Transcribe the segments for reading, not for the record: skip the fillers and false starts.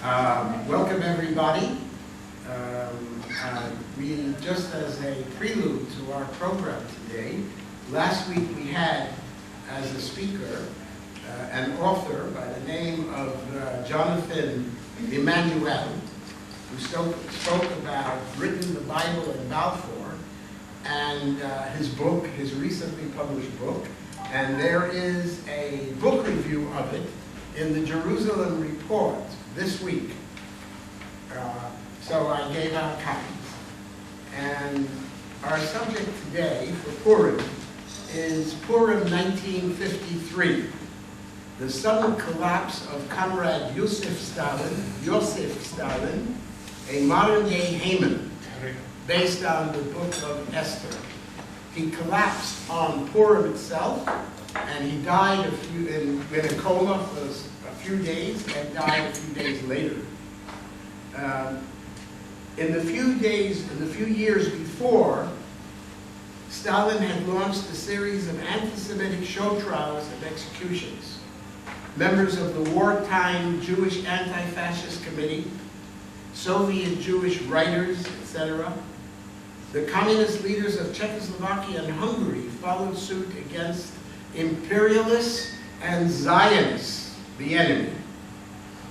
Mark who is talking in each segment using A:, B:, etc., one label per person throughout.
A: Welcome everybody. We, just as a prelude to our program today, last week we had as a speaker an author by the name of Jonathan Emmanuel, who spoke about written the Bible in Balfour, and his book, his recently published book, and there is a book review of it in the Jerusalem Report this week. So I gave out copies. And our subject today for Purim is Purim 1953, the sudden collapse of Comrade Yosef Stalin, a modern-day Haman, based on the book of Esther. He collapsed on Purim itself, and he died in a coma for a few days and died a few days later. In the few years before, Stalin had launched a series of anti-Semitic show trials and executions. Members of the wartime Jewish Anti-Fascist Committee, Soviet Jewish writers, etc. The communist leaders of Czechoslovakia and Hungary followed suit against imperialists and Zionists, the enemy.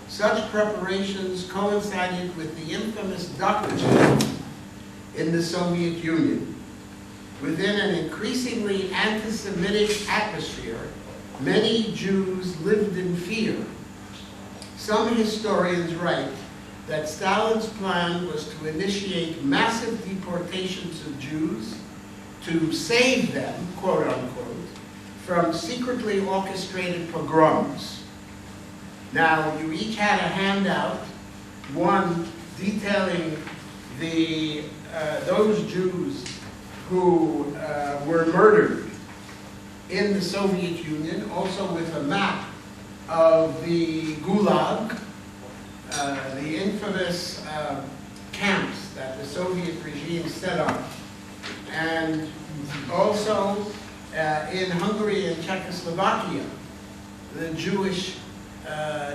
A: Such preparations coincided with the infamous doctrine in the Soviet Union. Within an increasingly anti-Semitic atmosphere, many Jews lived in fear. Some historians write that Stalin's plan was to initiate massive deportations of Jews to save them, quote unquote, from secretly orchestrated pogroms. Now, you each had a handout, one detailing those Jews who were murdered in the Soviet Union, also with a map of the Gulag, the infamous camps that the Soviet regime set up, and also in Hungary and Czechoslovakia, the Jewish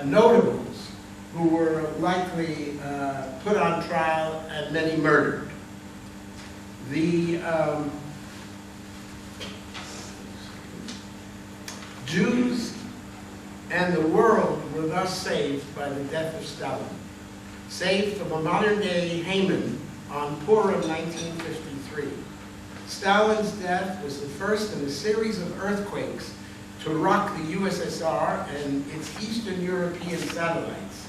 A: notables who were likely put on trial and many murdered. The Jews and the world were thus saved by the death of Stalin, saved from a modern-day Haman on Purim 1953. Stalin's death was the first in a series of earthquakes to rock the USSR and its Eastern European satellites,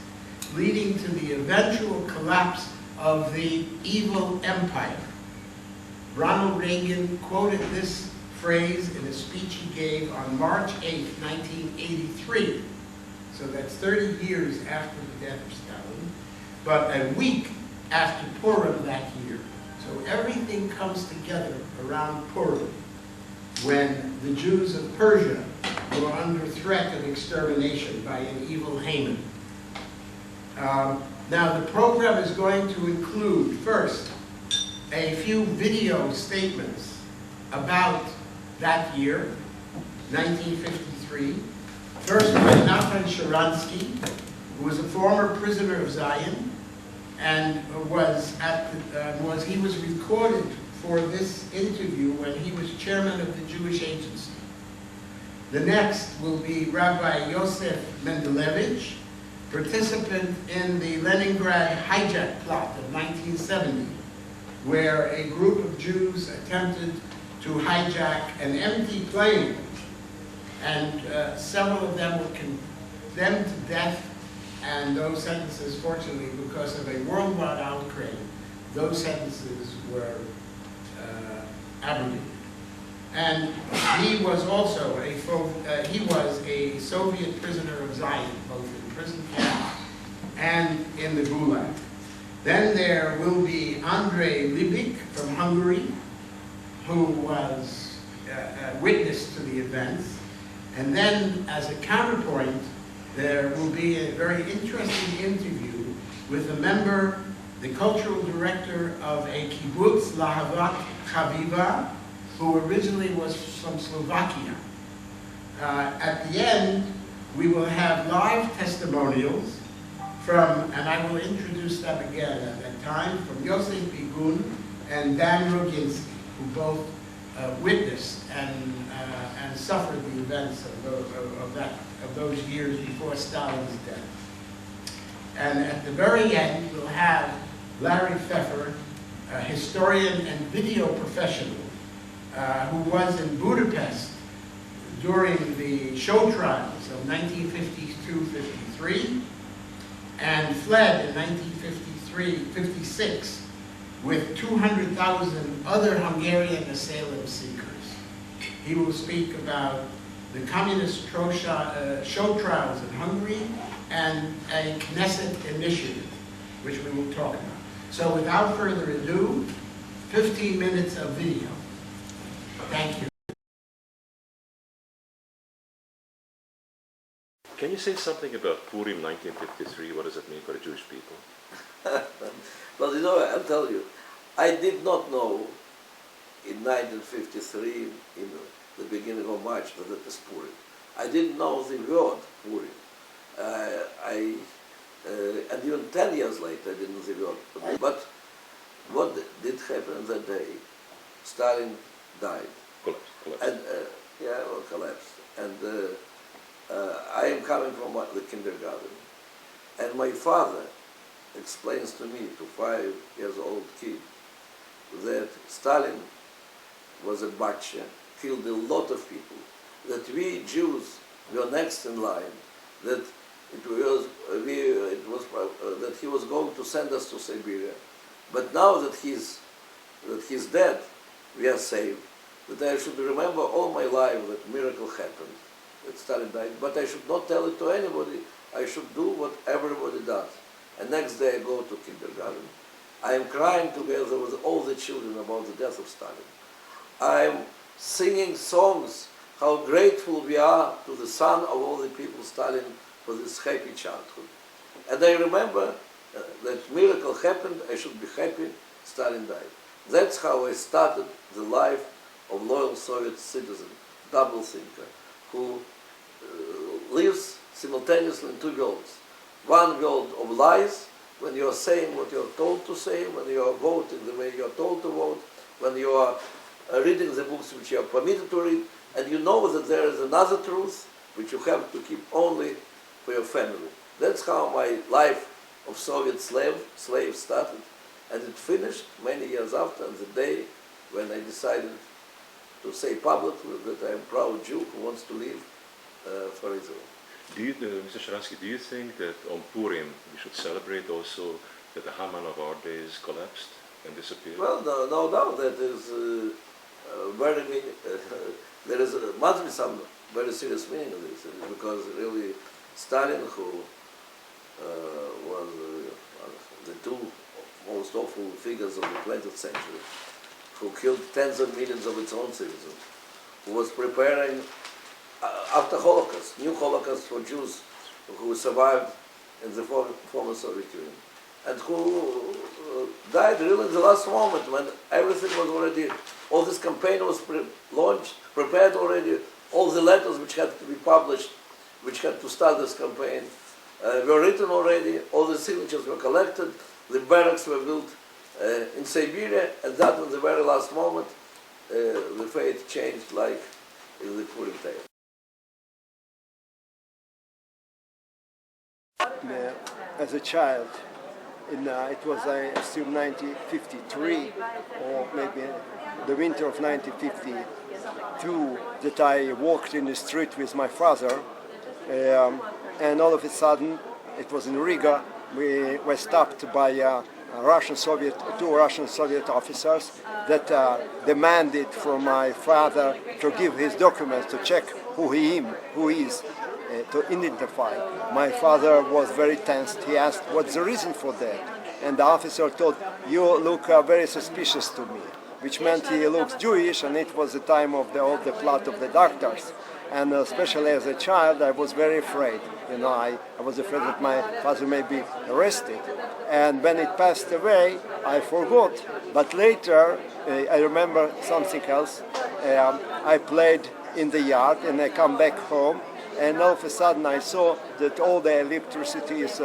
A: leading to the eventual collapse of the evil empire. Ronald Reagan quoted this phrase in a speech he gave on March 8, 1983. So that's 30 years after the death of Stalin, but a week after Purim that year. So everything comes together around Purim, when the Jews of Persia were under threat of extermination by an evil Haman. Now the program is going to include, first, a few video statements about that year, 1953. First by Nathan Sharansky, who was a former prisoner of Zion, and he was recorded for this interview when he was chairman of the Jewish Agency. The next will be Rabbi Yosef Mendelevich, participant in the Leningrad hijack plot of 1970, where a group of Jews attempted to hijack an empty plane, and several of them were condemned to death, and those sentences, fortunately, because of a worldwide outcry, those sentences were abrogated. And he was also a Soviet prisoner of Zion, both in prison camps and in the Gulag. Then there will be Andrei Libik from Hungary, who was a witness to the events. And then, as a counterpoint, there will be a very interesting interview with a member, the cultural director of a kibbutz, Lahavat Chaviva, who originally was from Slovakia. At the end, we will have live testimonials and I will introduce them again at that time, from Yosef Bigun and Dan Roginski, who both witnessed and suffered the events of those years before Stalin's death. And at the very end, we'll have Larry Pfeffer, a historian and video professional, who was in Budapest during the show trials of 1952-53 and fled in 1953-56 with 200,000 other Hungarian asylum seekers. He will speak about the communist show trials in Hungary and a Knesset initiative, which we will talk about. So without further ado, 15 minutes of video. Thank you.
B: Can you say something about Purim 1953? What does it mean for the Jewish people?
C: Well, you know, I'll tell you, I did not know in 1953, in the beginning of March, that it is Purim. I didn't know the word Purim. And even 10 years later, I didn't know the word. But what did happen that day? Stalin died.
B: Collapsed.
C: And, collapsed. And I am coming from the kindergarten. And my father explains to me, to 5 years old kid, that Stalin was a butcher, killed a lot of people, that we Jews were next in line, that that he was going to send us to Siberia. But now that he's dead, we are saved. That I should remember all my life that miracle happened, that Stalin died, but I should not tell it to anybody. I should do what everybody does. And next day I go to kindergarten. I am crying together with all the children about the death of Stalin. I am singing songs, how grateful we are to the son of all the people, Stalin, for this happy childhood. And I remember that miracle happened, I should be happy, Stalin died. That's how I started the life of loyal Soviet citizen, double thinker, who lives simultaneously in two worlds. One world of lies, when you are saying what you are told to say, when you are voting the way you are told to vote, when you are reading the books which you are permitted to read, and you know that there is another truth which you have to keep only for your family. That's how my life of Soviet slave started, and it finished many years after, on the day when I decided to say publicly that I am a proud Jew who wants to live for Israel.
B: Mr. Sharansky, do you think that on Purim we should celebrate also that the Haman of our days collapsed and disappeared?
C: Well, no doubt that is there is must be some very serious meaning in this, because really Stalin, who was the two most awful figures of the 20th century, who killed tens of millions of its own citizens, who was preparing after Holocaust, new Holocaust for Jews who survived in the former Soviet Union, and who died really in the last moment when everything was already, all this campaign was launched, prepared already, all the letters which had to be published, which had to start this campaign, were written already, all the signatures were collected, the barracks were built in Siberia, and that in the very last moment, the fate changed like in the Purim tale.
D: As a child, it was, I assume, 1953, or maybe the winter of 1952, that I walked in the street with my father, and all of a sudden, it was in Riga, we were stopped by two Russian Soviet officers that demanded from my father to give his documents to check who he is. To identify. My father was very tensed. He asked, what's the reason for that? And the officer told, you look very suspicious to me, which meant he looks Jewish, and it was the time of the plot of the doctors. And especially as a child, I was very afraid. You know, I was afraid that my father may be arrested. And when it passed away, I forgot. But later, I remember something else. I played in the yard, and I come back home, and all of a sudden I saw that all the electricity is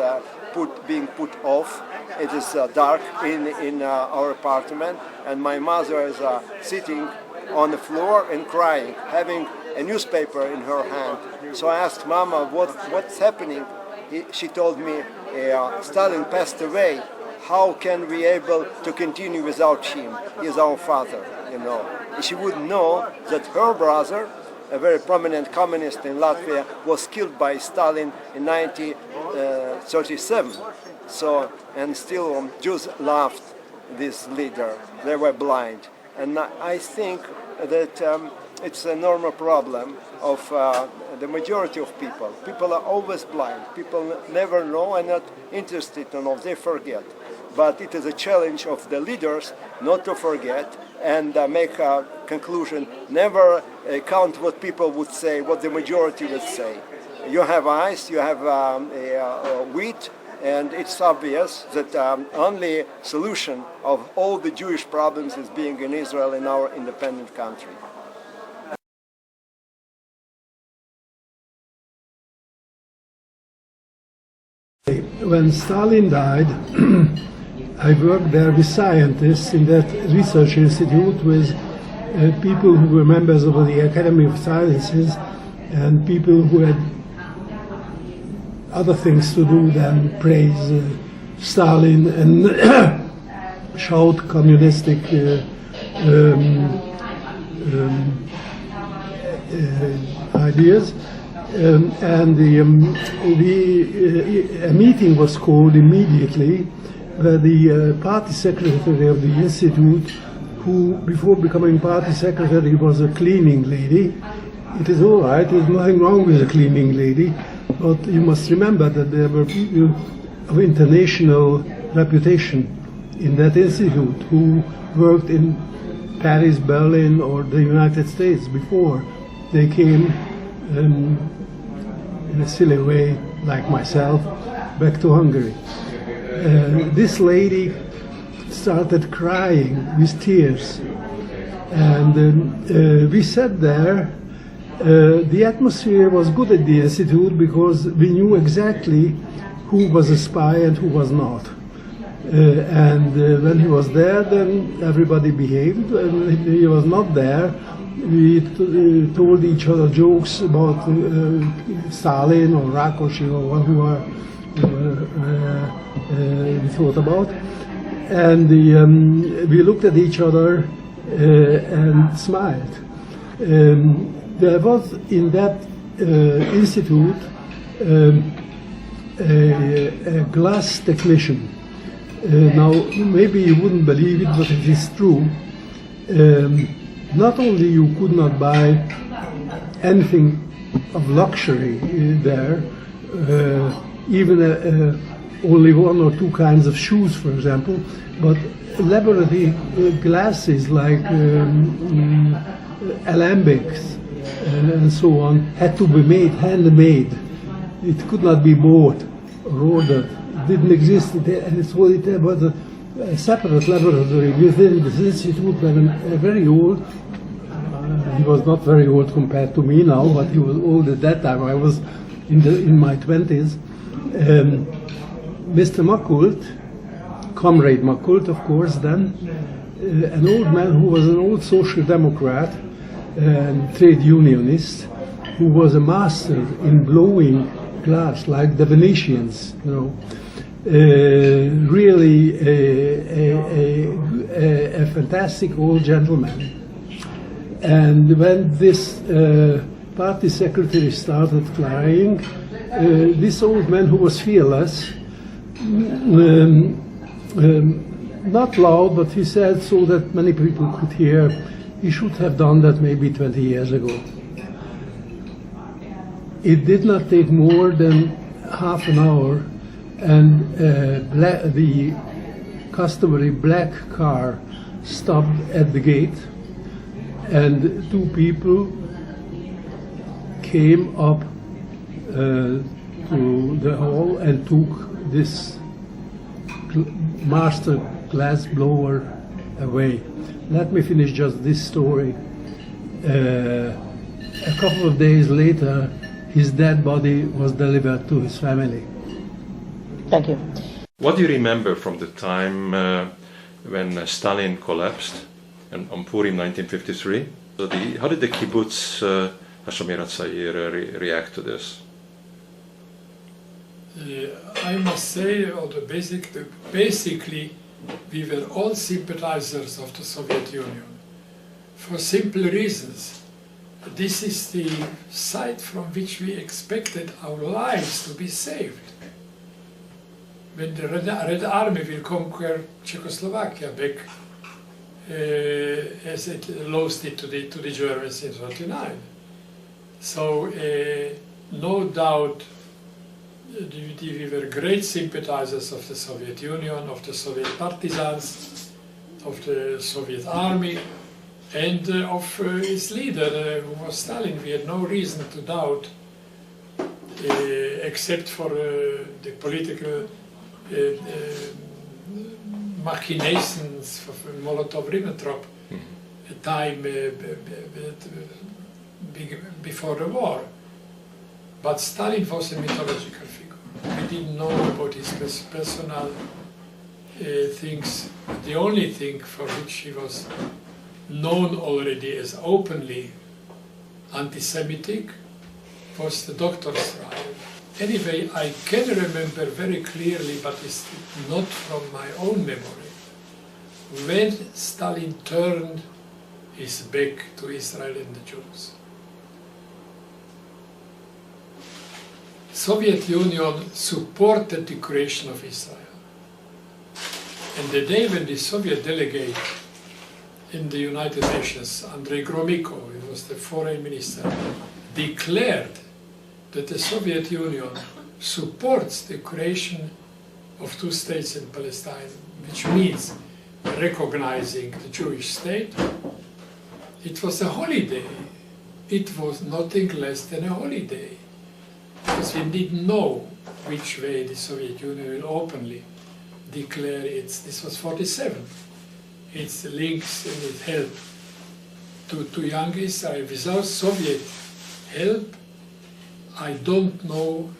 D: put being put off. It is dark in our apartment, and my mother is sitting on the floor and crying, having a newspaper in her hand. So I asked Mama, what's happening? She told me, Stalin passed away. How can we able to continue without him? He is our father, you know. She would know that her brother, a very prominent communist in Latvia, was killed by Stalin in 1937. So, and still Jews loved this leader. They were blind. And I think that it's a normal problem of the majority of people. People are always blind. People never know and not interested to know. They forget. But it is a challenge of the leaders not to forget and make a conclusion. Never count what people would say, what the majority would say. You have eyes, you have wheat, and it's obvious that only solution of all the Jewish problems is being in Israel, in our independent country.
E: When Stalin died, I worked there with scientists in that research institute with people who were members of the Academy of Sciences and people who had other things to do than praise Stalin and shout communistic ideas. A meeting was called immediately where the party secretary of the institute, who before becoming party secretary was a cleaning lady. It is all right, there's nothing wrong with a cleaning lady, but you must remember that there were people of international reputation in that institute who worked in Paris, Berlin, or the United States before they came in a silly way, like myself, back to Hungary. This lady started crying with tears, and we sat there. The atmosphere was good at the institute because we knew exactly who was a spy and who was not. When he was there, then everybody behaved. When he was not there, we told each other jokes about Stalin or Rakosi or who we thought about. And we looked at each other and smiled. There was in that institute a glass technician. Now, maybe you wouldn't believe it, but it is true. Not only you could not buy anything of luxury there, even only one or two kinds of shoes, for example, but laboratory glasses like alembics and so on had to be made, handmade. It could not be bought or ordered. It didn't exist. So it was a separate laboratory within this institute. When very old, he was not very old compared to me now, but he was old at that time. I was in my 20s. Mr. Makult, Comrade Makult, of course, then, an old man who was an old social democrat and trade unionist, who was a master in blowing glass, like the Venetians, you know. Really a fantastic old gentleman. And when this party secretary started crying, this old man who was fearless, not loud, but he said so that many people could hear, he should have done that maybe 20 years ago. It did not take more than half an hour, and the customary black car stopped at the gate, and two people came up to the hall and took this master glass blower away. Let me finish just this story. A couple of days later, his dead body was delivered to his family.
F: Thank you.
B: What do you remember from the time when Stalin collapsed on Purim 1953? So how did the kibbutz Hashomer HaTzair react to this?
G: I must say, basically, we were all sympathizers of the Soviet Union for simple reasons. This is the site from which we expected our lives to be saved. When the Red Army will conquer Czechoslovakia back, as it lost it to the Germans in 1939. So, no doubt, we were great sympathizers of the Soviet Union, of the Soviet partisans, of the Soviet army, and of its leader, who was Stalin. We had no reason to doubt, except for the political machinations of Molotov-Ribbentrop time before the war. But Stalin was a mythological figure. We didn't know about his personal things. The only thing for which he was known already as openly anti-Semitic was the doctor's trial. Anyway, I can remember very clearly, but it's not from my own memory, when Stalin turned his back to Israel and the Jews. Soviet Union supported the creation of Israel. And the day when the Soviet delegate in the United Nations, Andrei Gromyko, he was the foreign minister, declared that the Soviet Union supports the creation of two states in Palestine, which means recognizing the Jewish state, it was a holiday. It was nothing less than a holiday. Because we didn't know which way the Soviet Union will openly declare this was 47, its links and its help to young Israel. Without Soviet help, I don't know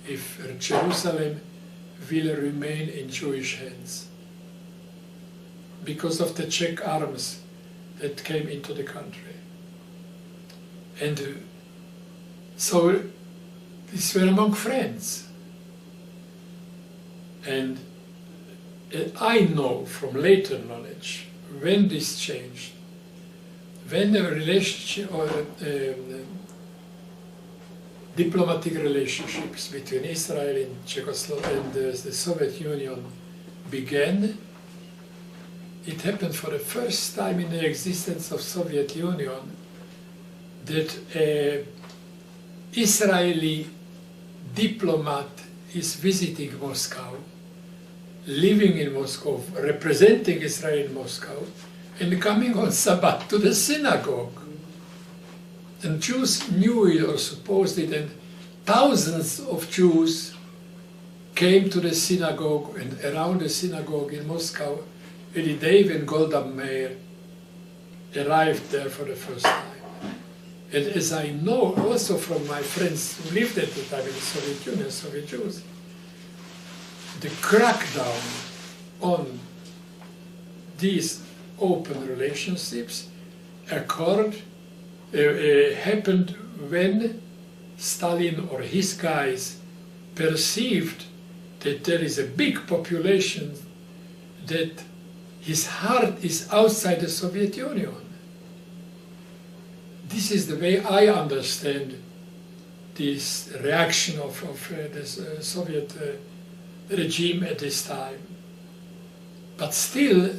G: if Jerusalem will remain in Jewish hands because of the Czech arms that came into the country. And so these were among friends. And I know from later knowledge when this changed, when the relationship or diplomatic relationships between Israel and Czechoslovakia and the Soviet Union began. It happened for the first time in the existence of Soviet Union that an Israeli diplomat is visiting Moscow, living in Moscow, representing Israel in Moscow, and coming on Sabbath to the synagogue. And Jews knew it or supposed it, and thousands of Jews came to the synagogue and around the synagogue in Moscow the day when Golda Meir arrived there for the first time. And as I know also from my friends who lived at the time in the Soviet Union, Soviet Jews, the crackdown on these open relationships happened when Stalin or his guys perceived that there is a big population that his heart is outside the Soviet Union. This is the way I understand this reaction of the Soviet regime at this time. But still,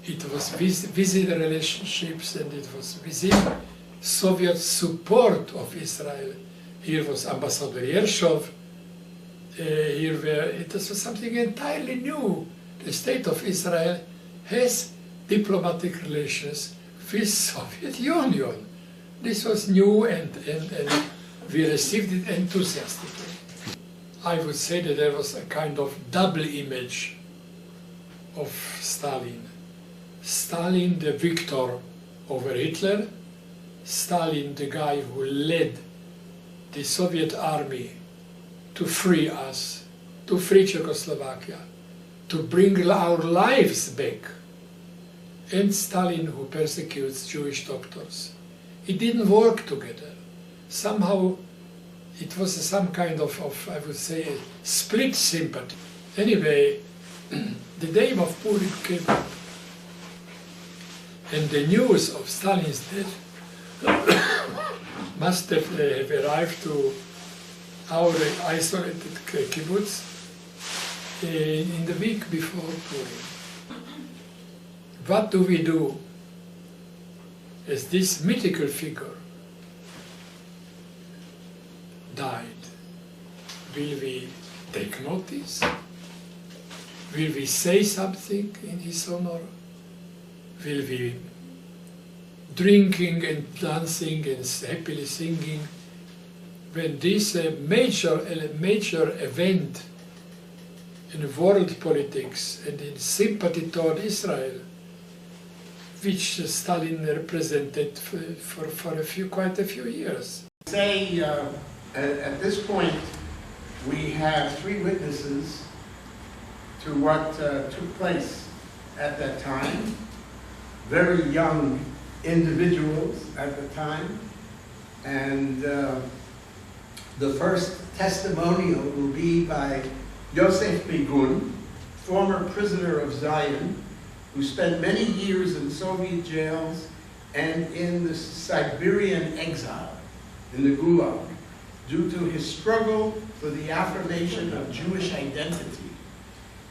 G: it was within the relationships and it was within Soviet support of Israel. Here was Ambassador Yershov. It was something entirely new. The state of Israel has diplomatic relations with Soviet Union. This was new and we received it enthusiastically. I would say that there was a kind of double image of Stalin. Stalin, the victor over Hitler, Stalin, the guy who led the Soviet army to free us to free Czechoslovakia, to bring our lives back, and Stalin who persecutes Jewish doctors. It didn't work together. Somehow it was some kind of I would say, split sympathy. Anyway, the day of Purim came up, and the news of Stalin's death must have arrived to our isolated kibbutz in the week before Purim. What do we do as this mythical figure died? Will we take notice? Will we say something in his honor? Will we drinking and dancing and happily singing when this major event in world politics and in sympathy toward Israel, which Stalin represented for quite a few years?
A: Say, at this point, we have 3 witnesses to what took place at that time. Very young individuals at the time. And the first testimonial will be by Yosef Begun, former prisoner of Zion, who spent many years in Soviet jails and in the Siberian exile, in the Gulag, due to his struggle for the affirmation of Jewish identity.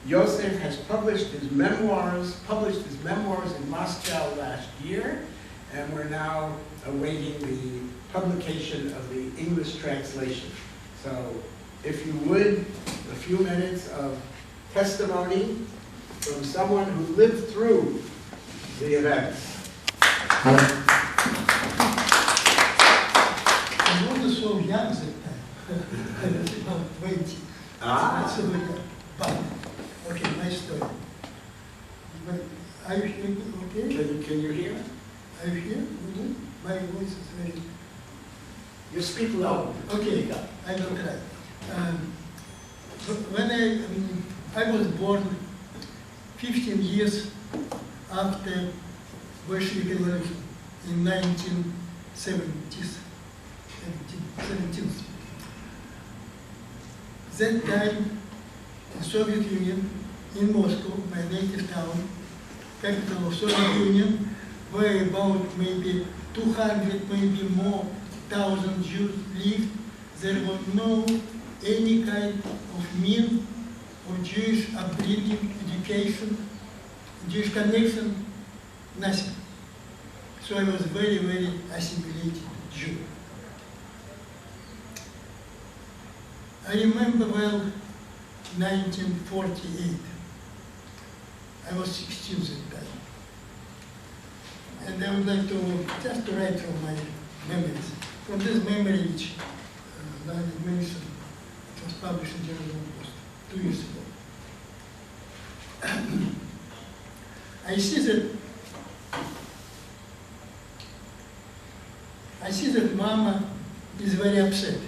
A: Yosef has published his memoirs in Moscow last year, and we're now awaiting the publication of the English translation. So, if you would, a few minutes of testimony from someone who lived through the events.
F: I was so young that time. I was about 20. So, but, okay, my story. But are you hearing okay?
A: Can you hear?
F: Are you here? My voice is very...
A: You speak loud.
F: Okay, I will try. When I was born 15 years after Bolshevik Revolution in 1970s. That time, the Soviet Union in Moscow, my native town, capital of Soviet Union, where about maybe 200, maybe more, thousand Jews lived. There was no any kind of mean of Jewish upbringing, education, Jewish connection, nothing. So I was very, very assimilated Jew. I remember well 1948. I was 16 at that time. And I would like to just write from my memories. From this memory which I mentioned, it was published in Jerusalem Post 2 years ago. I see that Mama is very upset.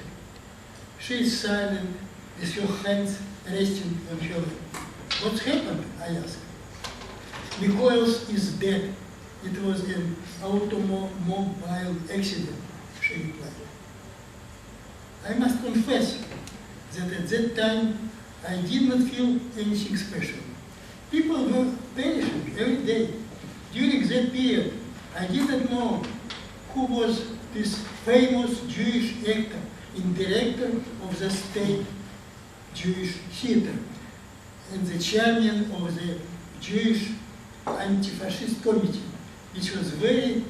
F: She is silent with her hands resting on her lap. What's happened? I asked. Mikhail is dead. It was an automobile accident, she replied. I must confess that at that time I did not feel anything special. People were perishing every day. During that period, I did not know who was this famous Jewish actor and director of the state Jewish theater and the chairman of the Jewish anti-fascist committee, which was very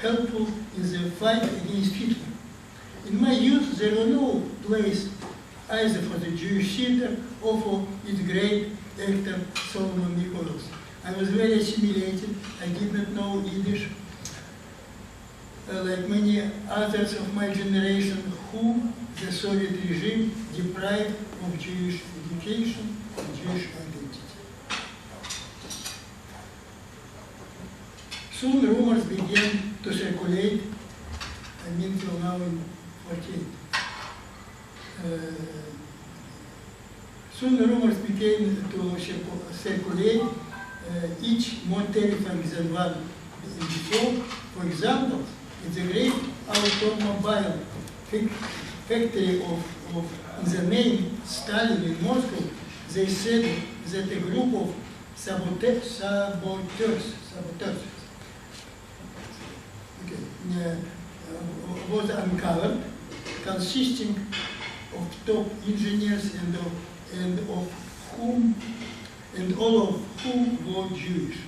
F: helpful in the fight against Hitler. In my youth, there was no place either for the Jewish theater or for its great actor Solomon Mikhaelos. I was very assimilated. I did not know Yiddish, like many others of my generation whom the Soviet regime deprived of Jewish education and Jewish identity. Soon rumors began to circulate, till now in 48. Soon rumors began to circulate, each more terrifying than one before. For example, in the great automobile factory in the name Stalin in Moscow, they said that a group of saboteurs was uncovered, consisting of top engineers and all of whom were Jewish.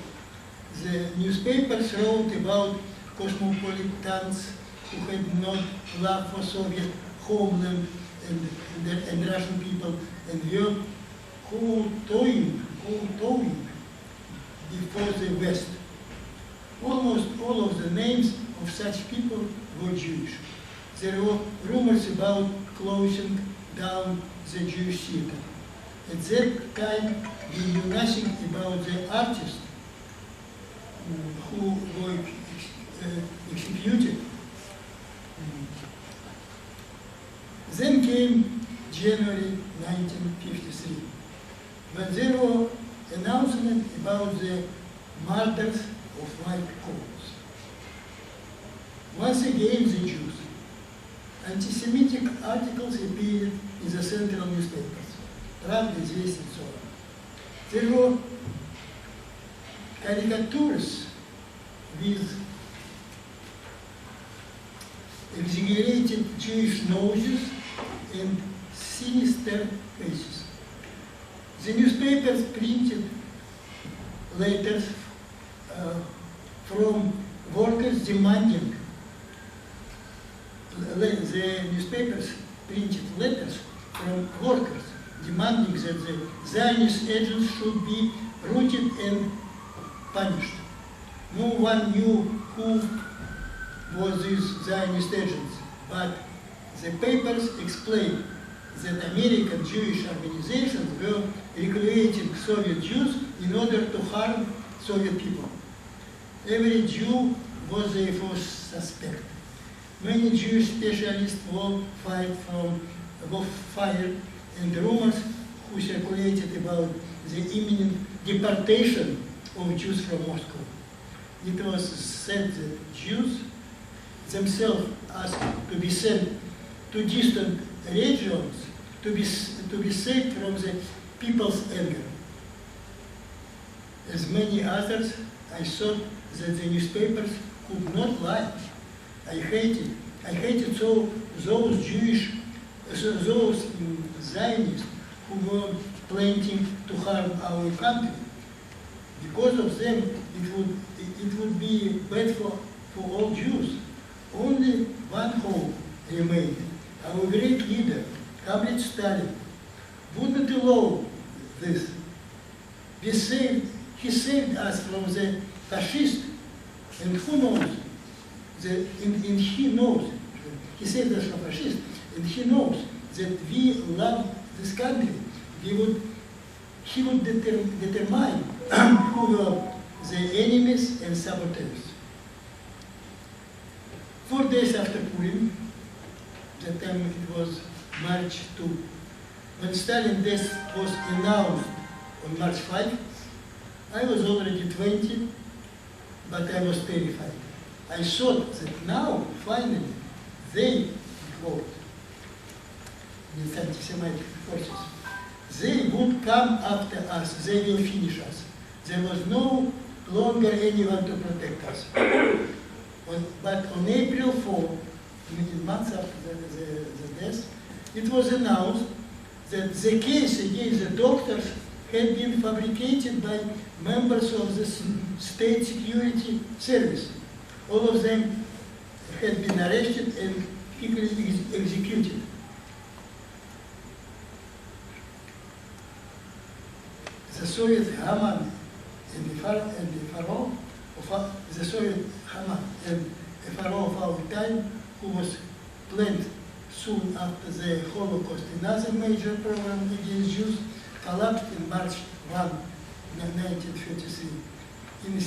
F: The newspapers wrote about cosmopolitans who had not love for Soviet homeland and Russian people, and were kowtowing before the West. Almost all of the names of such people were Jewish. There were rumors about closing down the Jewish theater. At that time, we knew nothing about the artists who were executed. Then came January 1953, when there were announcements about the murders of white Poles. Once again, the Jews. Anti-Semitic articles appeared in the central newspapers, Pravda, Известия, and so on. There were caricatures with exaggerated Jewish noses and sinister faces. The newspapers printed letters from workers demanding. The newspapers printed letters from workers demanding that the Zionist agents should be rooted and punished. No one knew who was these Zionist agents, but the papers explained that American Jewish organizations were recreating Soviet Jews in order to harm Soviet people. Every Jew was therefore suspect. Many Jewish specialists were fired, and rumors who circulated about the imminent deportation of Jews from Moscow. It was said that Jews themselves asked to be sent to distant regions to be saved from the people's anger. As many others, I thought that the newspapers could not lie. I hated so those those Zionists who were planning to harm our country. Because of them, it would be bad for all Jews. Only one hope remained. Our great leader, Comrade Stalin, would not allow this. He saved us from the fascists, and who knows? He saved us from fascists, and he knows that we love this country. He would determine who were the enemies and saboteurs. 4 days after Purim, that time it was March 2, when Stalin's death was announced on March 5, I was already 20, but I was terrified. I thought that now, finally, they, quote, these anti-Semitic forces, they would come after us, they will finish us. There was no longer anyone to protect us. But on April 4, months after the death, it was announced that the case against the doctors had been fabricated by members of the state security service. All of them had been arrested and quickly executed. The Soviet Haman and the pharaoh of the Soviet Haman and a pharaoh of our time, who was planned soon after the Holocaust, another major program against Jews, collapsed in March 1, 1933. In a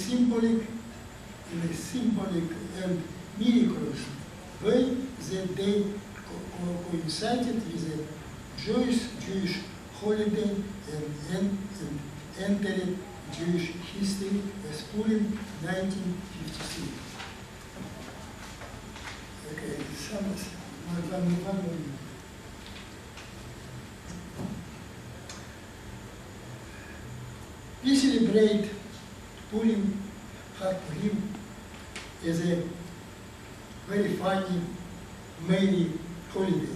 F: symbolic and miraculous way, that day coincided with the Jewish holiday and entered Jewish history as Purim 1953. Okay, one more minute. We celebrate Purim, Purim, as a very funny, merry holiday.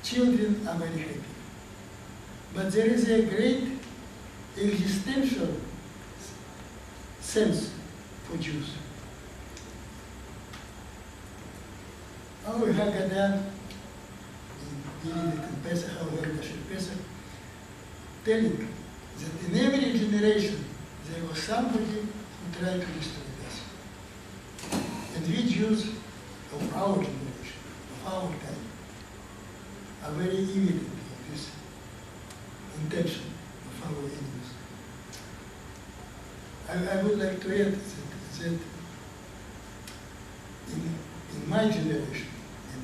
F: Children are very happy. But there is a great existential sense for Jews. Our Haggadah, we read it in Pesach, our Haggadah Shel Pesach, telling that in every generation there was somebody who tried to destroy us. And we Jews of our generation, of our time, are very evident of this intention of our enemies. I would like to add that in my generation, and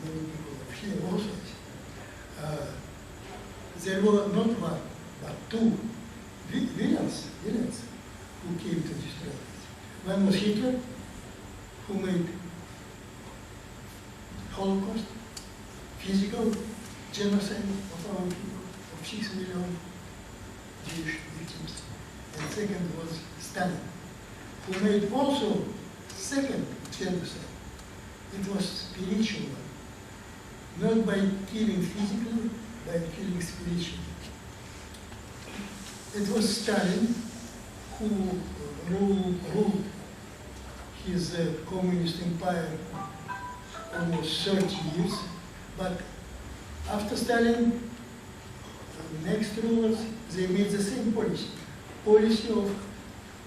F: many people of here also, there were not one, but two villains who came to destroy us. One was Hitler, who made Holocaust, physical genocide of our people, of 6 million Jewish victims. And second was Stalin, who made also second genocide. It was spiritual one, not by killing physically, by killing spiritually. It was Stalin who ruled his communist empire almost 30 years, but after Stalin, the next rulers, they made the same policy of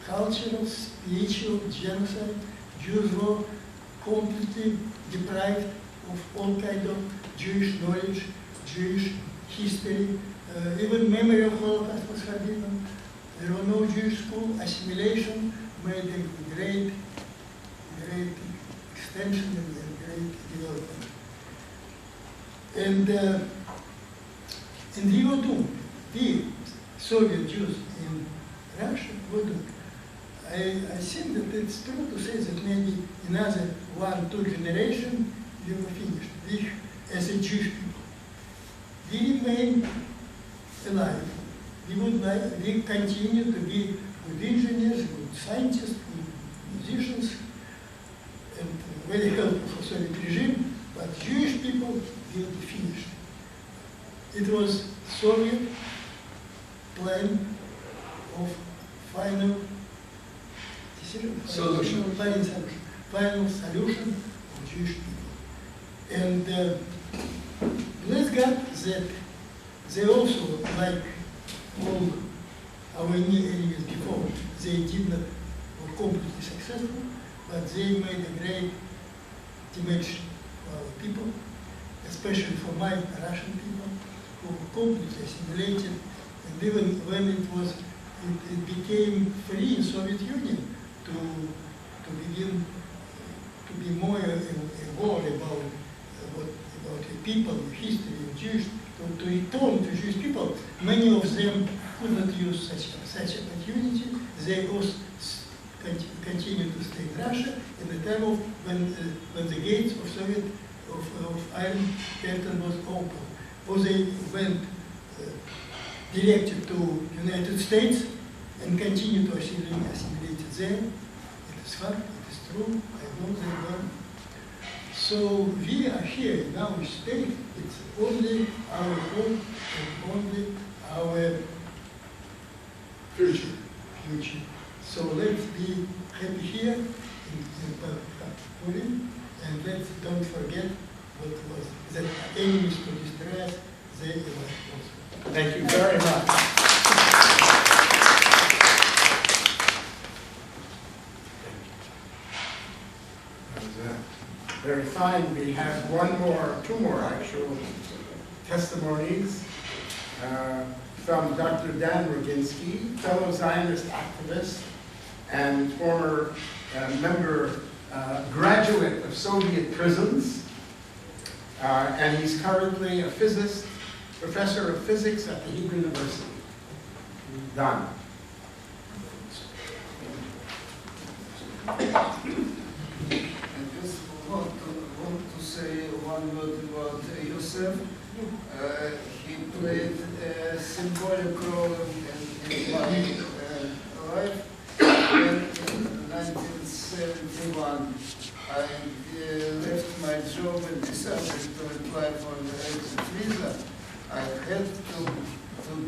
F: cultural, spiritual genocide. Jews were completely deprived of all kind of Jewish knowledge, Jewish history. Even memory of Holocaust was forbidden. There were no Jewish school. Assimilation made a great extension and great development. And we were doomed. We, Soviet Jews in Russia, were doomed. I think that it's true to say that maybe another 1-2 generations we were finished. We, as a Jewish people, we remain alive. We continue to be good engineers, good scientists, good musicians, and very helpful for Soviet regime, but Jewish people will be finished. It was Soviet plan of final decision, final solution of Jewish people. And bless God that they also, like all our enemies before, they did not were completely successful, but they made a great damage for our people, especially for my Russian people, who were completely assimilated. And even when it became free in Soviet Union to begin to be more aware about the people, the history of Jewish, to return to Jewish people, many of them could not use such opportunity. They also continued to stay in Russia in the time of when the gates of Soviet of Iron Curtain was open, or they went directed to United States and continued to assimilate there. It is fact, it is true. I know they were. So we are here in our state. It's only our home and only our future. So let's be happy here in Purim, and let's don't forget what was that enemies to destroy us, they were also.
A: Thank you very much. Very fine. We have two more actual testimonies from Dr. Dan Roginsky, fellow Zionist activist and former graduate of Soviet prisons. And he's currently a physicist professor of physics at the Hebrew University.
H: Done.
I: I just want to say one word about Yosef. He played a symbolic role in my life. When in 1971 I left my job and decided to apply for the exit visa, I had to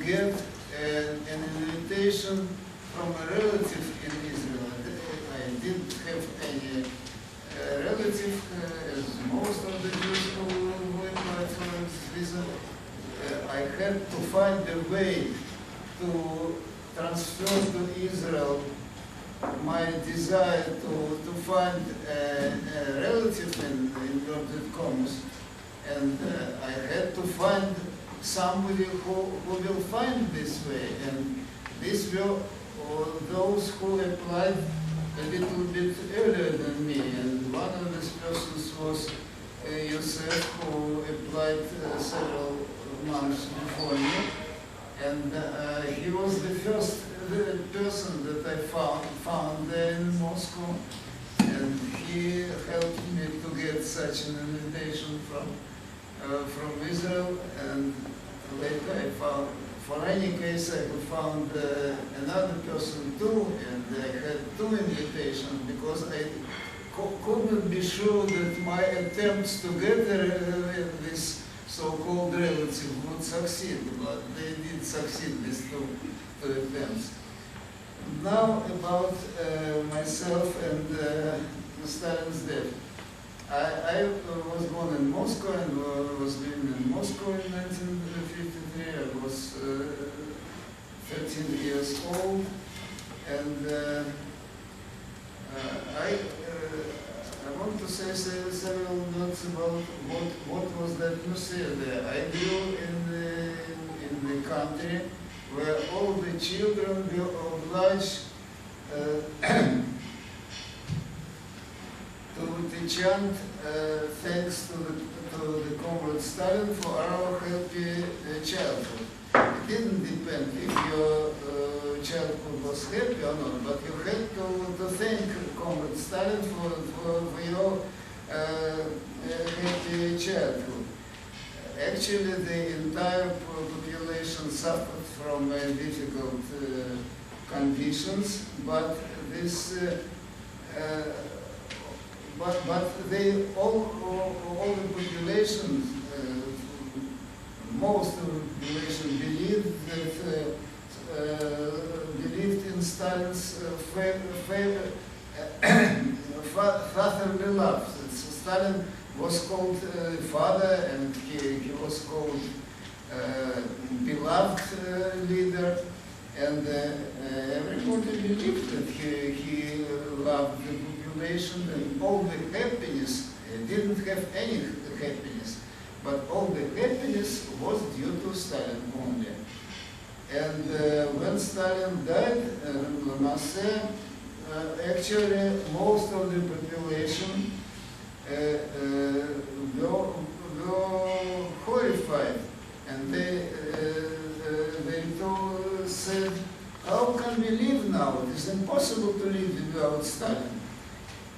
I: get an invitation from a relative in Israel. I didn't have any relative, as most of the Jews who applied for this visa. I had to find a way to transfer to Israel my desire to find a relative in inverted commas. And I had to find somebody who will find this way. And these were those who applied a little bit earlier than me. And one of these persons was Yosef, who applied several months before me. And he was the first person that I found there in Moscow. And he helped me to get such an invitation from Israel. And later I found, for any case, I found another person too, and I had two invitations because I couldn't be sure that my attempts to get this so-called relative would succeed, but they did succeed, these two attempts. Now about myself and Stalin's death. I was born in Moscow and was living in Moscow in 1953. I was 13 years old, and I want to say several notes about what was the atmosphere there. I grew in the country where all the children were obliged to chant thanks to the comrade Stalin for our healthy childhood. It didn't depend if your childhood was happy or not, but you had to thank comrade Stalin for your happy childhood. Actually, the entire population suffered from difficult conditions, but this. But they all the population, most of the population believed in Stalin's fatherly love. Stalin was called father, and he was called beloved leader, and everybody believed that he loved the population, and all the happiness, didn't have any happiness, but all the happiness was due to Stalin only. And when Stalin died, actually most of the population were horrified, and they said, how can we live now? It is impossible to live without Stalin.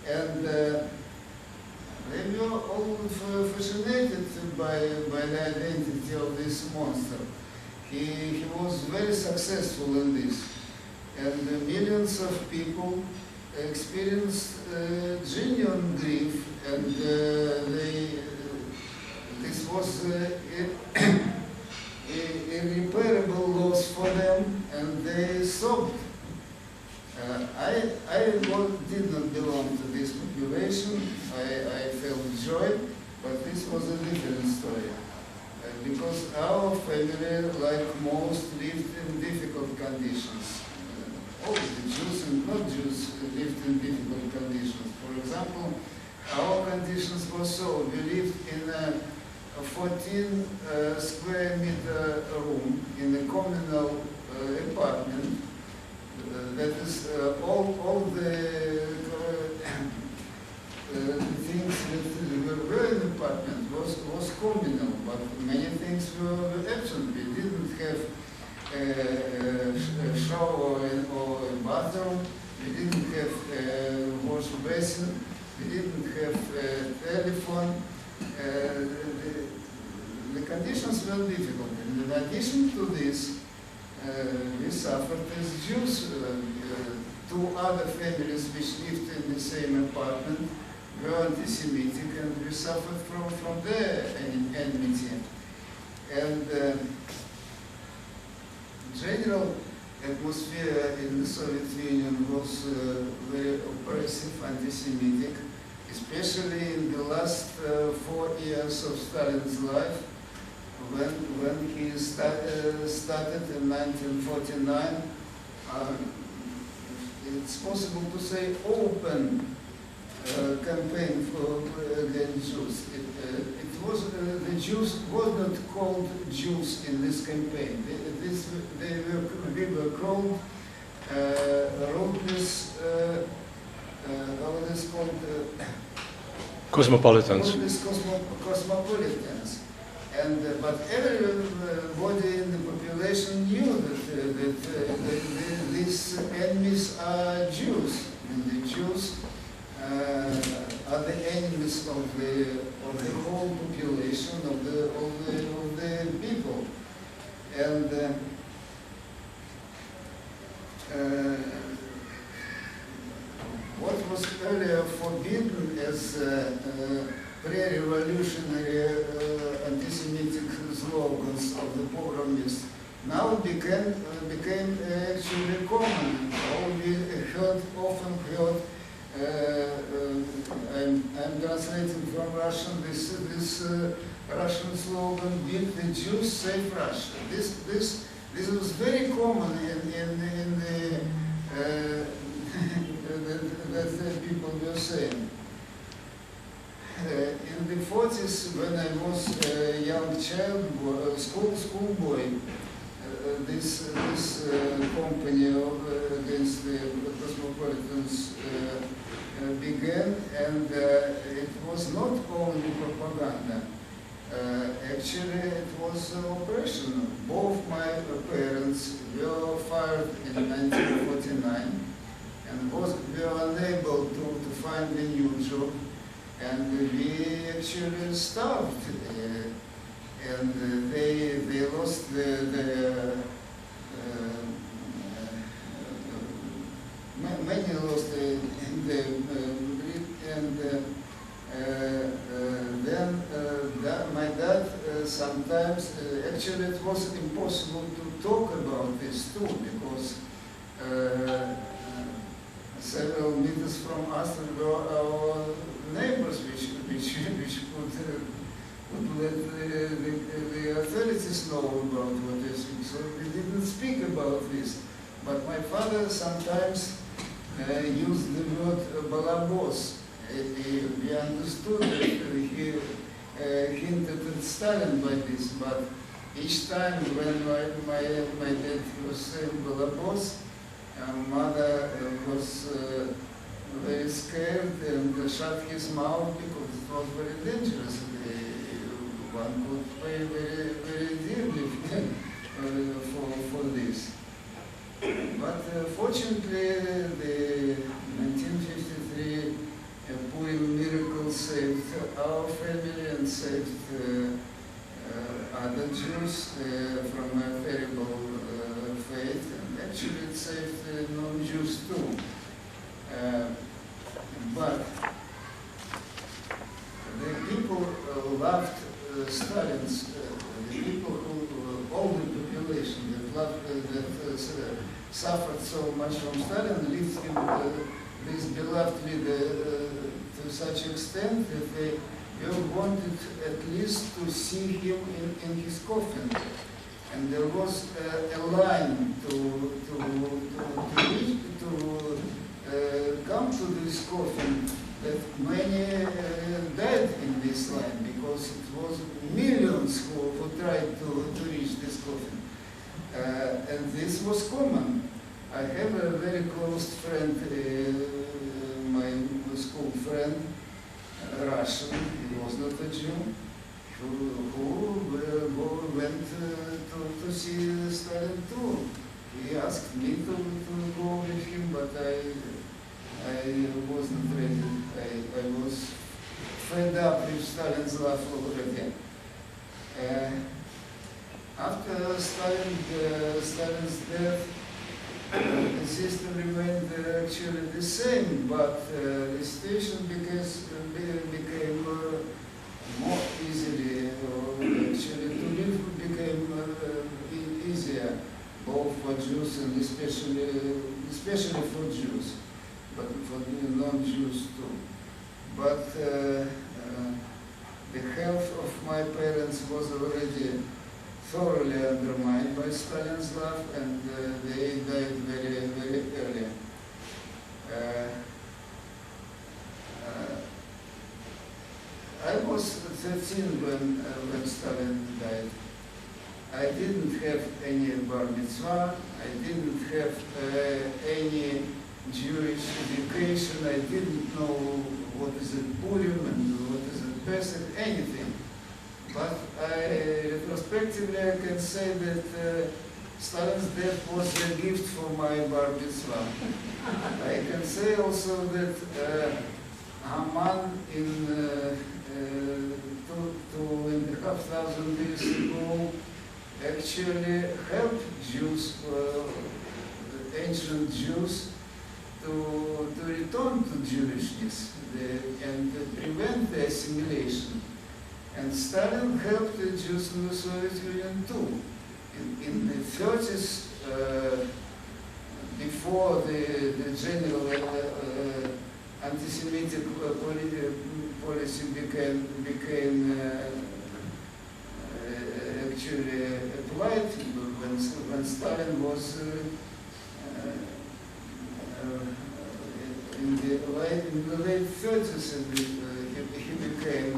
I: And they were all fascinated by the identity of this monster. He was very successful in this. And millions of people experienced genuine grief, and this was irreparable loss for them, and they sobbed. I did not belong to this population. I felt joy, but this was a different story. Because our family, like most, lived in difficult conditions. All the Jews and not Jews lived in difficult conditions. For example, our conditions were so: we lived in a 14 square meter room in a communal apartment. That is, all the things that were in the apartment was communal, but many things were wash basin. We didn't have telephone. The conditions were difficult. And in addition to this, we suffered as Jews. Two other families which lived in the same apartment were anti-Semitic, and we suffered from their enmity. And general atmosphere in the Soviet Union was very oppressive, anti-Semitic, especially in the last 4 years of Stalin's life, when he started in 1949. It's possible to say open campaign against Jews. It was the Jews were not called Jews in this campaign. We were called ruthless. How it is called?
B: Cosmopolitans.
I: Cosmopolitans. And but everybody in the population knew that these enemies are Jews, and the Jews are the enemies of the whole population of the people. And what was earlier forbidden as pre-revolutionary anti-Semitic slogans of the pogromists now became actually common. We often heard, I'm translating from Russian, this Russian slogan, "Beat the Jews, save Russia." This was very common in the people were saying. In the 40s, when I was a young child, schoolboy, this company against the cosmopolitans began, and it was not only propaganda. Actually, it was oppression. Both my parents were fired in 1949 and were unable to find a new job. And we actually starved, and they lost many lost and then my dad sometimes actually it was impossible to talk about this too, because several meters from us were our neighbors, which would let the authorities know about what is. So we didn't speak about this. But my father sometimes used the word balabos. We understood that he hinted at Stalin by this, but each time when my dad was saying balabos, mother was very scared and shut his mouth because it was very dangerous. One could pay very, very dearly for this. But fortunately, the 1953 Purim miracle saved our family and saved other Jews from a terrible fate, and actually it saved non-Jews too. But the people loved Stalin's, the people who, all the population that loved, that suffered so much from Stalin, lived him, this beloved leader to such extent that they wanted at least to see him in his coffin. And there was a line to come to this coffin, that many died in this line, because it was millions who tried to reach this coffin. And this was common. I have a very close friend, my school friend, Russian, he was not a Jew, who went to see Stalin too. He asked me to go with him, but I wasn't Stalin's life already. After Stalin's death, the system remained actually the same, but the situation became more easily, or actually to live became easier, both for Jews and especially for Jews, but for non-Jews too. But the health of my parents was already thoroughly undermined by Stalin's life, and they died very, very early. I was 13 when Stalin died. I didn't have any bar mitzvah, I didn't have any Jewish education, I didn't know what is it Purim and what is it Pesach, anything. But retrospectively I can say that Stalin's death was a gift for my bar mitzvah. I can say also that Haman in 2,500 years ago actually helped Jews, ancient Jews, to return to Jewishness and prevent the assimilation. And Stalin helped the Jews in the Soviet Union too. In the 30s, before the general anti-Semitic policy became actually applied, when Stalin was in the late 30s, and he became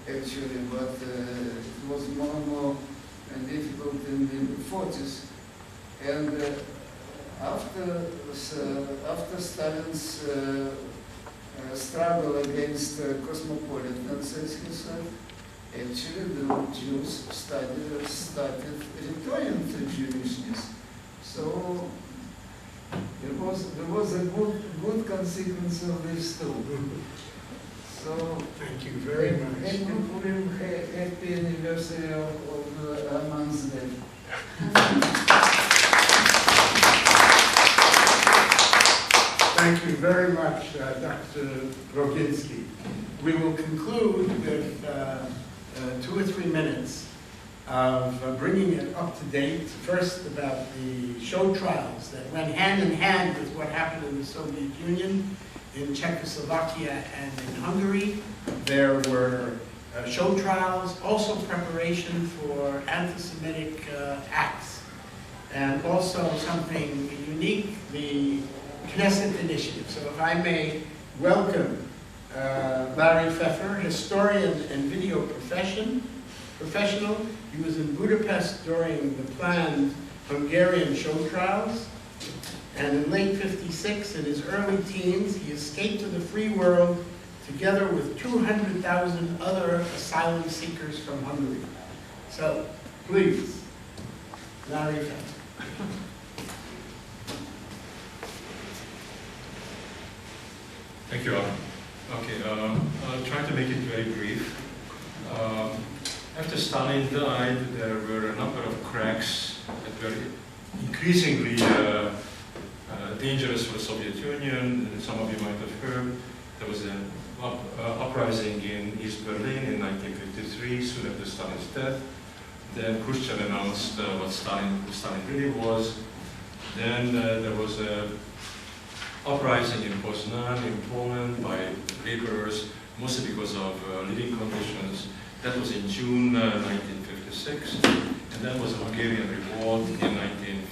I: actually, but it was more and more difficult in the 40s. And after Stalin's struggle against cosmopolitans, as he said, actually the Jews started returning to Jewishness. So there was a good consequence of this too. So
A: thank you very much.
I: Happy Purim, happy anniversary of Haman's death.
A: Thank you very much, Dr. Roginski. We will conclude with 2 or 3 minutes of bringing it up to date. First, about the show trials that went hand in hand with what happened in the Soviet Union, in Czechoslovakia and in Hungary. There were show trials, also preparation for anti-Semitic acts, and also something unique, the Knesset Initiative. So if I may welcome Larry Pfeffer, historian and video professional. He was in Budapest during the planned Hungarian show trials. And in late '56, in his early teens, he escaped to the free world together with 200,000 other asylum seekers from Hungary. So, please, Larry Pfeffer.
B: Thank you, Alan. Okay, I'll try to make it very brief. After Stalin died, there were a number of cracks that were increasingly dangerous for the Soviet Union. And some of you might have heard there was an uprising in East Berlin in 1953, soon after Stalin's death. Then Khrushchev announced what Stalin really was. Then there was a uprising in Poznan, in Poland, by laborers, mostly because of living conditions. That was in June 1956, and then was a Hungarian revolt in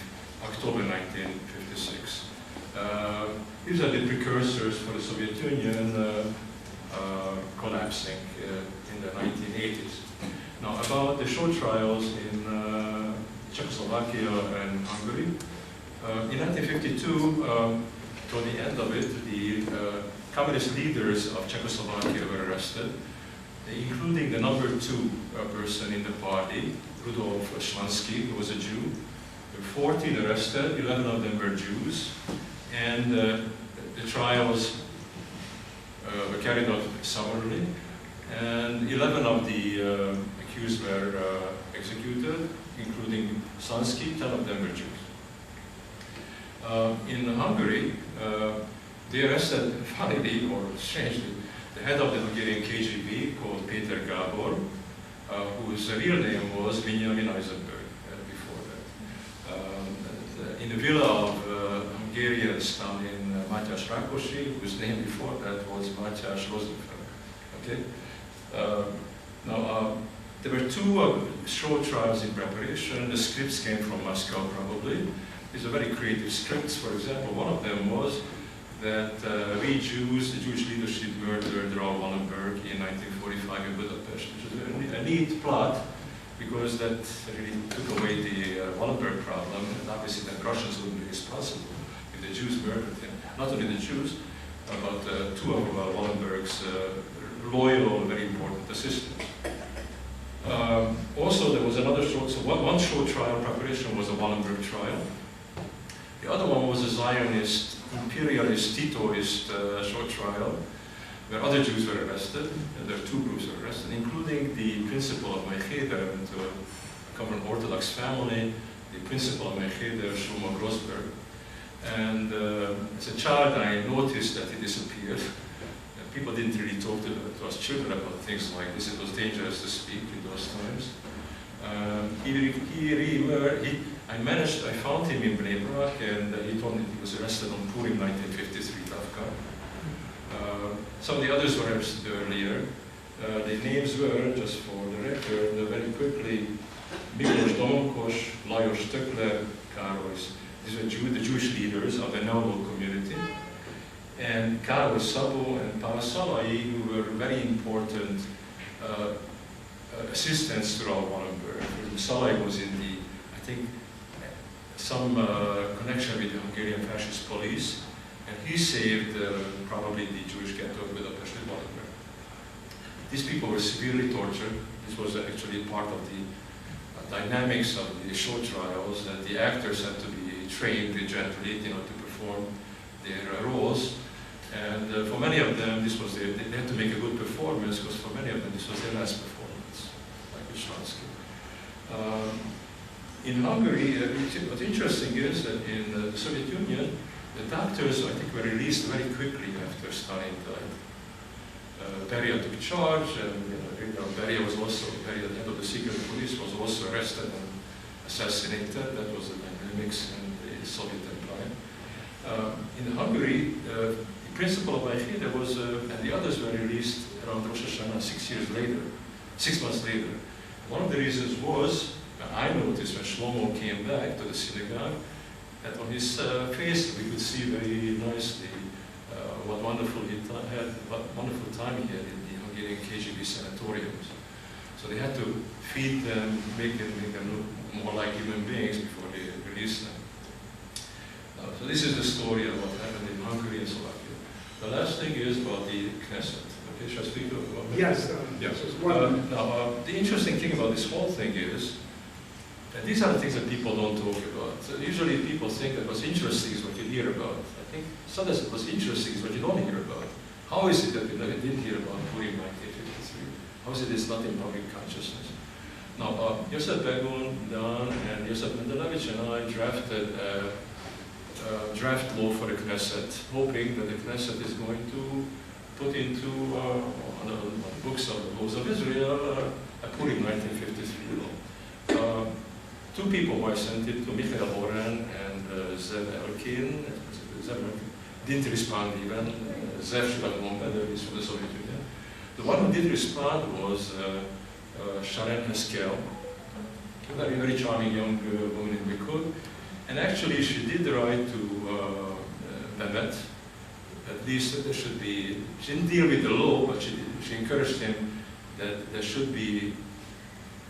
B: October 1956. These are the precursors for the Soviet Union collapsing in the 1980s. Now, about the show trials in Czechoslovakia and Hungary, in 1952, toward the end of it, the communist leaders of Czechoslovakia were arrested, including the number 2 person in the party, Rudolf Schlansky, who was a Jew. There were 14 arrested, 11 of them were Jews, and the trials were carried out summarily. And 11 of the accused were executed, including Sansky. 10 of them were Jews. In Hungary, they arrested, funnily or strangely, the head of the Hungarian KGB called Peter Gábor, whose real name was Benjamin Eisenberg before that. In the villa of Hungarian Stalin Mátyás Rákosi, whose name before that was Mátyás Rosenfeld. Okay? There were two short trials in preparation. The scripts came from Moscow, probably. These are very creative scripts. For example, one of them was that we Jews, the Jewish leadership, murdered Raoul Wallenberg in 1945 in Budapest, which is a neat plot, because that really took away the Wallenberg problem, and obviously the Russians wouldn't be responsible if the Jews murdered him. Not only the Jews, but two of Wallenberg's loyal, very important assistants. Also, there was another short, so one short trial preparation was a Wallenberg trial. The other one was a Zionist, imperialist, Titoist short trial, where other Jews were arrested, and there were two groups were arrested, including the principal of my cheder, and I come from an Orthodox family, the principal of my cheder, Shlomo Grossberg. And as a child, I noticed that he disappeared. People didn't really talk to us children about things like this. It was dangerous to speak in those times. I found him in Bnei Brak, and he told me he was arrested on Purim 1953 Davka. Some of the others were arrested earlier. The names were, just for the record, very quickly, Miklos Domokos, Lajos Tökler, Károly. These were the Jewish leaders of the Novo community. And Károly Szabó and Pál Szalai, who were very important assistants to Raoul Wallenberg. Szalai was in the, I think, some connection with the Hungarian fascist police, and he saved probably the Jewish ghetto of Budapest with Wallenberg. These people were severely tortured. This was actually part of the dynamics of the show trials, that the actors had to be trained gently, to perform their roles. And for many of them, this was they had to make a good performance, because for many of them, this was their last performance, like Vishansky. In Hungary, what's interesting is that in the Soviet Union, the doctors, I think, were released very quickly after Stalin died. Beria took charge, and Beria was also, Beria, the head of the secret police, was also arrested and assassinated. That was the dynamics in the Soviet Empire. In Hungary, the principal of Aykhida was, and the others were released around Rosh Hashanah 6 months later. One of the reasons was, I noticed when Shlomo came back to the synagogue, that on his face we could see very nicely what wonderful wonderful time he had in the Hungarian KGB sanatoriums. So they had to feed them, make them look more like human beings before they released them. So this is the story of what happened in Hungary and Slovakia. The last thing is about the Knesset. Okay, shall I speak about that?
A: Yes.
B: Now, the interesting thing about this whole thing is, and these are the things that people don't talk about. So usually people think that what's interesting is what you hear about. I think sometimes what's interesting is what you don't hear about. How is it that we didn't hear about Purim 1953? How is it it's not in public consciousness? Now, Yosef Begun, Dan, and Yosef Mendelevich and I drafted draft law for the Knesset, hoping that the Knesset is going to put into on the books of the laws of Israel a Purim 1953 law. Two people who I sent it to, Michael Horan and Zev Elkin. Zev didn't respond even. Zev should have known better, he's from the Soviet Union. The one who did respond was Sharon Heskel, a very, very charming young woman in Likud. And actually, she did write to Bennett, at least that there should be, she didn't deal with the law, but she encouraged him that there should be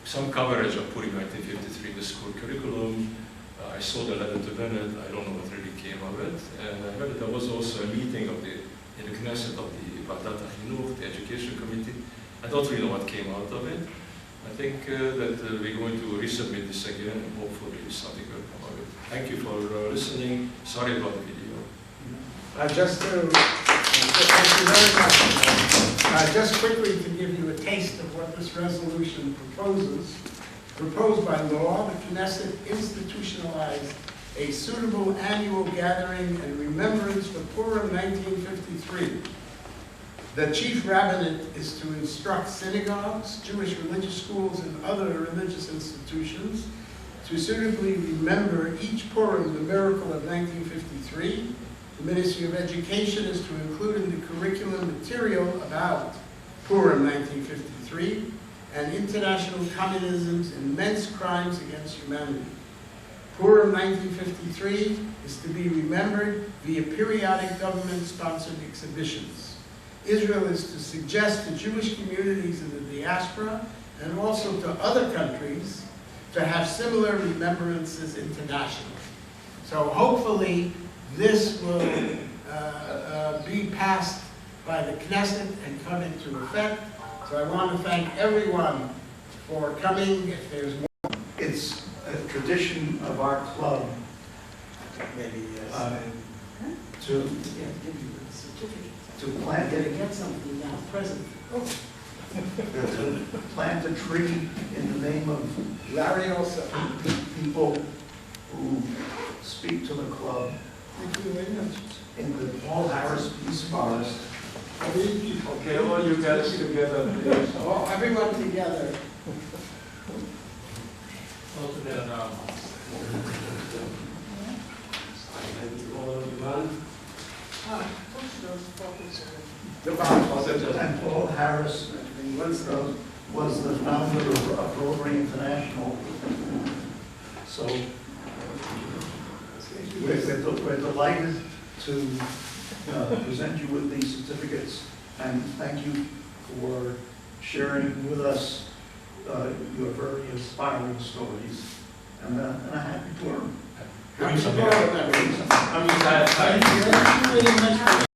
B: some coverage of Purim 1953 in the school curriculum. I saw the letter to Bennett, I don't know what really came of it. And I heard that there was also a meeting of in the Knesset of the Vadat HaChinuch, the education committee. I don't really know what came out of it. I think that we're going to resubmit this again, and hopefully something will come of it. Thank you for listening. Sorry about the video.
A: Thank you very much. Just quickly to give you a taste of what this resolution proposes. Proposed by law, the Knesset institutionalized a suitable annual gathering and remembrance for Purim 1953. The chief rabbinate is to instruct synagogues, Jewish religious schools, and other religious institutions to suitably remember each Purim, the miracle of 1953. The Ministry of Education is to include in the curriculum material about Purim 1953 and international communism's immense crimes against humanity. Purim 1953 is to be remembered via periodic government-sponsored exhibitions. Israel is to suggest to Jewish communities in the diaspora and also to other countries to have similar remembrances internationally. So hopefully this will be passed by the Knesset and come into effect. So I want to thank everyone for coming. If there's more.
J: It's a tradition of our club
A: Maybe
J: to plant
A: get something now, present.
J: to plant a tree in the name of
A: Larry also.
J: people who speak to the club
A: Thank you very much.
J: in the Paul Harris Peace Forest.
H: Okay, all you guys together, please.
A: Oh, everyone together.
H: All together now.
J: And Paul Harris was the founder of Rotary International. So we're delighted to present you with these certificates, and thank you for sharing with us your very inspiring stories, and a happy Purim.
A: Happy Purim, everyone.
H: I'm glad.
F: Thank you very much.